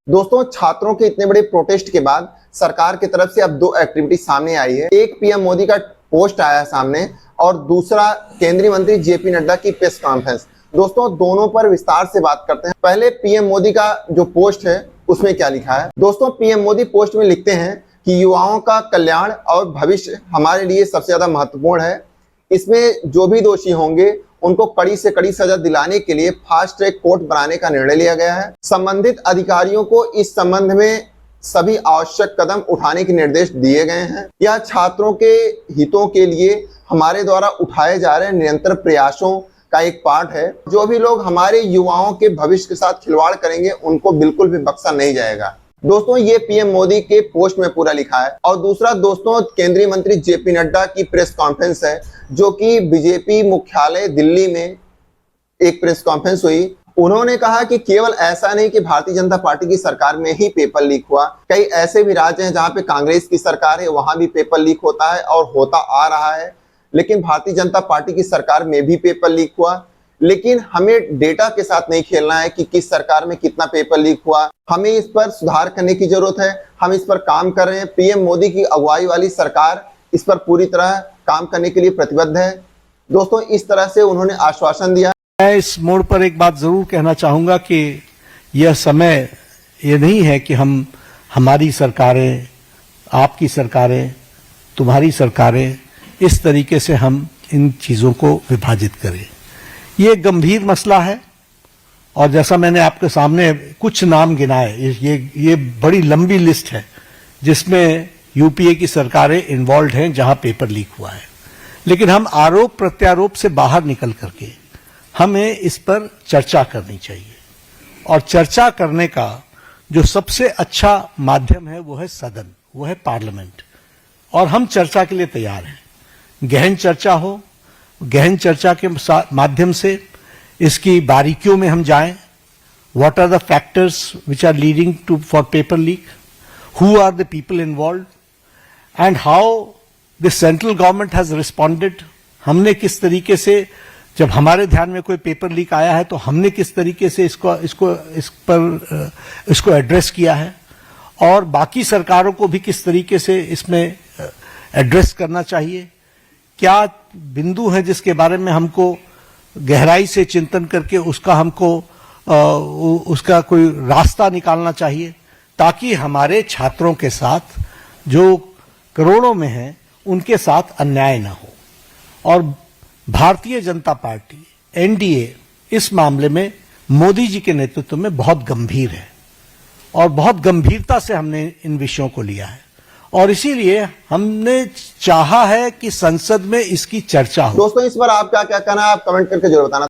दोस्तों, छात्रों के इतने बड़े प्रोटेस्ट के बाद सरकार की तरफ से अब दो एक्टिविटी सामने आई है। एक पीएम मोदी का पोस्ट आया है सामने और दूसरा केंद्रीय मंत्री जेपी नड्डा की प्रेस कॉन्फ्रेंस। दोस्तों, दोनों पर विस्तार से बात करते हैं। पहले पीएम मोदी का जो पोस्ट है उसमें क्या लिखा है। दोस्तों, पीएम मोदी पोस्ट में लिखते हैं कि युवाओं का कल्याण और भविष्य हमारे लिए सबसे ज्यादा महत्वपूर्ण है। इसमें जो भी दोषी होंगे उनको कड़ी से कड़ी सजा दिलाने के लिए फास्ट ट्रैक कोर्ट बनाने का निर्णय लिया गया है। संबंधित अधिकारियों को इस संबंध में सभी आवश्यक कदम उठाने के निर्देश दिए गए हैं। यह छात्रों के हितों के लिए हमारे द्वारा उठाए जा रहे निरंतर प्रयासों का एक पार्ट है। जो भी लोग हमारे युवाओं के भविष्य के साथ खिलवाड़ करेंगे उनको बिल्कुल भी बख्शा नहीं जाएगा। दोस्तों, ये पीएम मोदी के पोस्ट में पूरा लिखा है। और दूसरा दोस्तों, केंद्रीय मंत्री जेपी नड्डा की प्रेस कॉन्फ्रेंस है, जो कि बीजेपी मुख्यालय दिल्ली में एक प्रेस कॉन्फ्रेंस हुई। उन्होंने कहा कि केवल ऐसा नहीं कि भारतीय जनता पार्टी की सरकार में ही पेपर लीक हुआ, कई ऐसे भी राज्य हैं जहां पे कांग्रेस की सरकार है, वहां भी पेपर लीक होता है और होता आ रहा है। लेकिन भारतीय जनता पार्टी की सरकार में भी पेपर लीक हुआ। लेकिन हमें डेटा के साथ नहीं खेलना है कि किस सरकार में कितना पेपर लीक हुआ। हमें इस पर सुधार करने की जरूरत है। हम इस पर काम कर रहे हैं। पीएम मोदी की अगुवाई वाली सरकार इस पर पूरी तरह काम करने के लिए प्रतिबद्ध है। दोस्तों, इस तरह से उन्होंने आश्वासन दिया। मैं इस मोड़ पर एक बात जरूर कहना चाहूंगा कि यह समय ये नहीं है कि हमारी सरकारें, आपकी सरकारें, तुम्हारी सरकारें, इस तरीके से हम इन चीजों को विभाजित करें। ये एक गंभीर मसला है और जैसा मैंने आपके सामने कुछ नाम गिनाए, ये बड़ी लंबी लिस्ट है जिसमें यूपीए की सरकारें इन्वॉल्व हैं जहां पेपर लीक हुआ है। लेकिन हम आरोप प्रत्यारोप से बाहर निकल करके हमें इस पर चर्चा करनी चाहिए और चर्चा करने का जो सबसे अच्छा माध्यम है वो है सदन, वो है पार्लियामेंट। और हम चर्चा के लिए तैयार हैं। गहन चर्चा हो, गहन चर्चा के माध्यम से इसकी बारीकियों में हम जाएं। What are the factors which are leading to for paper leak, who are the people involve and how the central government has responded. हमने किस तरीके से, जब हमारे ध्यान में कोई पेपर लीक आया है तो हमने किस तरीके से इसको एड्रेस किया है और बाकी सरकारों को भी किस तरीके से इसमें एड्रेस करना चाहिए। क्या बिंदु है जिसके बारे में हमको गहराई से चिंतन करके उसका कोई रास्ता निकालना चाहिए, ताकि हमारे छात्रों के साथ जो करोड़ों में हैं उनके साथ अन्याय ना हो। और भारतीय जनता पार्टी, एनडीए, इस मामले में मोदी जी के नेतृत्व में बहुत गंभीर है और बहुत गंभीरता से हमने इन विषयों को लिया है और इसीलिए हमने चाहा है कि संसद में इसकी चर्चा हो। दोस्तों, इस पर आप क्या कहना है, आप कमेंट करके जरूर बताना।